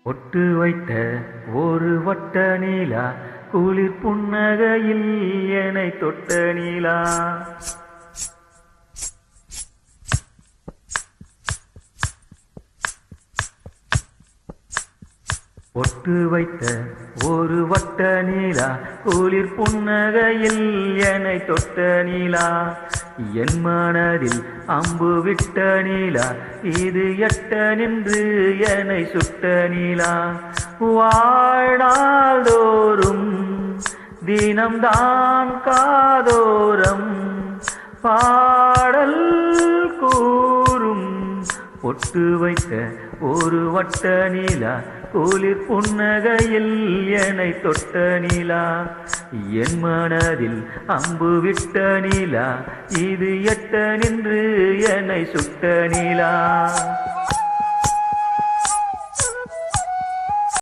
ஒட்டு வைத்த ஒரு வட்ட நீலா குளிர் புன்னகையில் என்னை தொட்ட நீலா. ஒட்டு வைத்த ஒரு வட்ட நீலா குளிர் புன்னகையில் என்னை தொட்ட நீலா. என் மனதில் அம்பு விட்ட நீலா, இது எட்ட நின்று என்னை சுட்ட நீலா. வாழ்நாள்தோறும் தினம்தான் காதோரம் பாடல் கூறும். ஒட்டு வைத்த ஒரு வட்ட நீலா குளிர் புன்னகையில் என்னை தொட்ட நீலா. என் மனதில் அம்பு விட்ட நீலா, இது எட்ட நின்று என்னை சுட்ட நீலா.